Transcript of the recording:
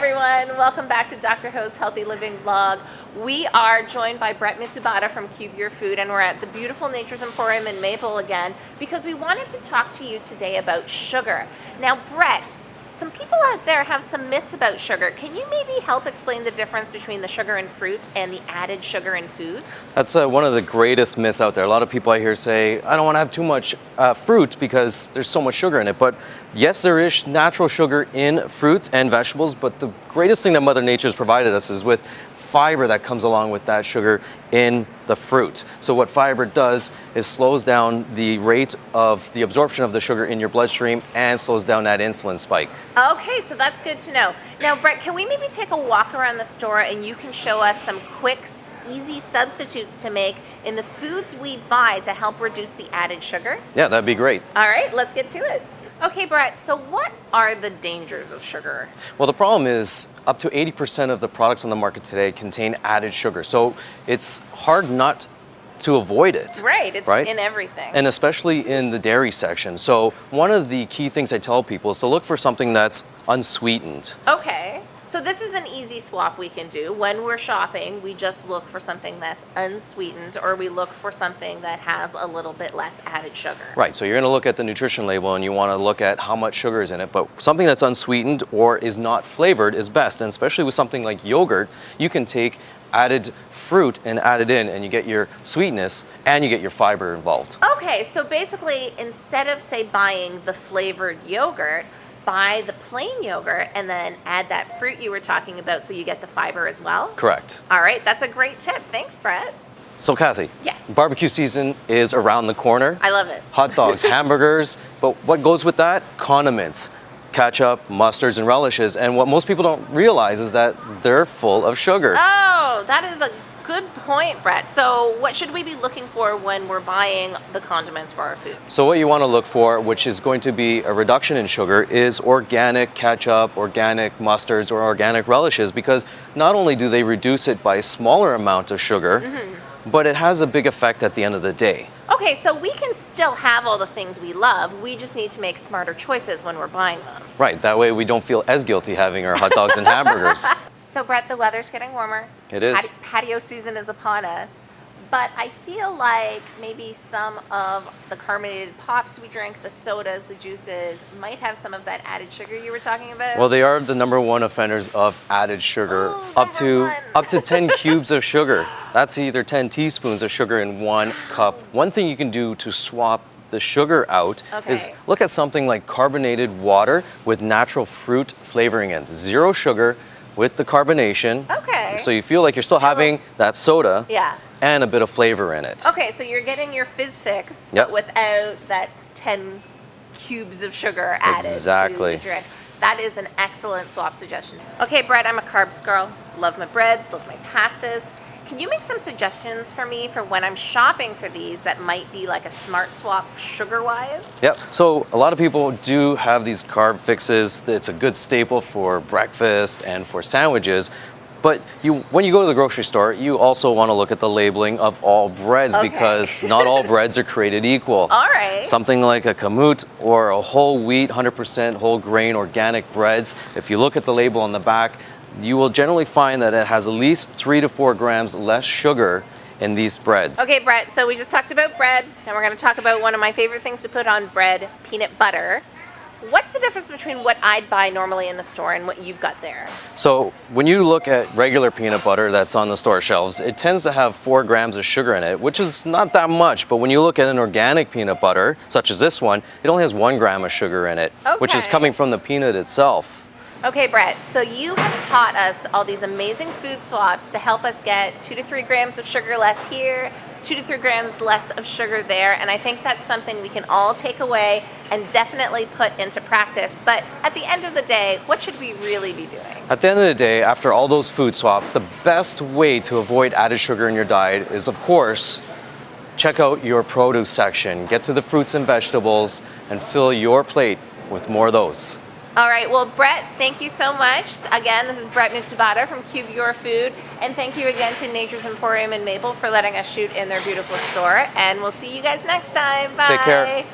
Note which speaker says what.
Speaker 1: everyone, welcome back to Dr. Ho's Healthy Living Vlog. We are joined by Brett Mitsubata from Cube Your Food, and we're at the beautiful Nature's Emporium in Maple again because we wanted to talk to you today about sugar. Now Brett, some people out there have some myths about sugar. Can you maybe help explain the difference between the sugar in fruit and the added sugar in foods?
Speaker 2: That's one of the greatest myths out there. A lot of people I hear say, I don't want to have too much fruit because there's so much sugar in it. But yes, there is natural sugar in fruits and vegetables, but the greatest thing that Mother Nature has provided us is with fiber that comes along with that sugar in the fruit. So what fiber does is slows down the rate of the absorption of the sugar in your bloodstream and slows down that insulin spike.
Speaker 1: Okay, so that's good to know. Now Brett, can we maybe take a walk around the store and you can show us some quick, easy substitutes to make in the foods we buy to help reduce the added sugar?
Speaker 2: Yeah, that'd be great.
Speaker 1: All right, let's get to it. Okay, Brett, so what are the dangers of sugar?
Speaker 2: Well, the problem is up to 80% of the products on the market today contain added sugar. So it's hard not to avoid it.
Speaker 1: Right, it's in everything.
Speaker 2: And especially in the dairy section. So one of the key things I tell people is to look for something that's unsweetened.
Speaker 1: Okay. So this is an easy swap we can do. When we're shopping, we just look for something that's unsweetened, or we look for something that has a little bit less added sugar.
Speaker 2: Right, so you're gonna look at the nutrition label and you wanna look at how much sugar is in it, but something that's unsweetened or is not flavored is best. And especially with something like yogurt, you can take added fruit and add it in and you get your sweetness and you get your fiber involved.
Speaker 1: Okay, so basically instead of say buying the flavored yogurt, buy the plain yogurt and then add that fruit you were talking about so you get the fiber as well?
Speaker 2: Correct.
Speaker 1: All right, that's a great tip. Thanks, Brett.
Speaker 2: So Kathy,
Speaker 1: yes,
Speaker 2: barbecue season is around the corner.
Speaker 1: I love it.
Speaker 2: Hot dogs, hamburgers, but what goes with that? Condiments, ketchup, mustards, and relishes. And what most people don't realize is that they're full of sugar.
Speaker 1: Oh, that is a good point, Brett. So what should we be looking for when we're buying the condiments for our food?
Speaker 2: So what you want to look for, which is going to be a reduction in sugar, is organic ketchup, organic mustards, or organic relishes, because not only do they reduce it by a smaller amount of sugar, but it has a big effect at the end of the day.
Speaker 1: Okay, so we can still have all the things we love. We just need to make smarter choices when we're buying them.
Speaker 2: Right, that way we don't feel as guilty having our hot dogs and hamburgers.
Speaker 1: So Brett, the weather's getting warmer.
Speaker 2: It is.
Speaker 1: Patio season is upon us. But I feel like maybe some of the carbonated pops we drink, the sodas, the juices, might have some of that added sugar you were talking about.
Speaker 2: Well, they are the #1 offenders of added sugar, up to 10 cubes of sugar. That's either 10 teaspoons of sugar in 1 cup. One thing you can do to swap the sugar out is look at something like carbonated water with natural fruit flavoring in. 0 sugar with the carbonation.
Speaker 1: Okay.
Speaker 2: So you feel like you're still having that soda.
Speaker 1: Yeah.
Speaker 2: And a bit of flavor in it.
Speaker 1: Okay, so you're getting your fizz fix, but without that 10 cubes of sugar added to the drink. That is an excellent swap suggestion. Okay, Brett, I'm a carbs girl. Love my breads, love my pastas. Can you make some suggestions for me for when I'm shopping for these that might be like a smart swap sugar-wise?
Speaker 2: Yep, so a lot of people do have these carb fixes. It's a good staple for breakfast and for sandwiches. But when you go to the grocery store, you also want to look at the labeling of all breads because not all breads are created equal.
Speaker 1: All right.
Speaker 2: Something like a KAMUT or a whole wheat, 100% whole grain organic breads, if you look at the label on the back, you will generally find that it has at least 3 to 4 grams less sugar in these breads.
Speaker 1: Okay, Brett, so we just talked about bread, and we're going to talk about one of my favorite things to put on bread, peanut butter. What's the difference between what I'd buy normally in the store and what you've got there?
Speaker 2: So when you look at regular peanut butter that's on the store shelves, it tends to have 4 grams of sugar in it, which is not that much. But when you look at an organic peanut butter, such as this one, it only has 1 gram of sugar in it, which is coming from the peanut itself.
Speaker 1: Okay, Brett, so you have taught us all these amazing food swaps to help us get 2 to 3 grams of sugar less here, 2 to 3 grams less of sugar there, and I think that's something we can all take away and definitely put into practice. But at the end of the day, what should we really be doing?
Speaker 2: At the end of the day, after all those food swaps, the best way to avoid added sugar in your diet is, of course, check out your produce section. Get to the fruits and vegetables and fill your plate with more of those.
Speaker 1: All right, well, Brett, thank you so much. Again, this is Brett Mitsubata from Cube Your Food, and thank you again to Nature's Emporium in Maple for letting us shoot in their beautiful store, and we'll see you guys next time. Bye.
Speaker 2: Take care.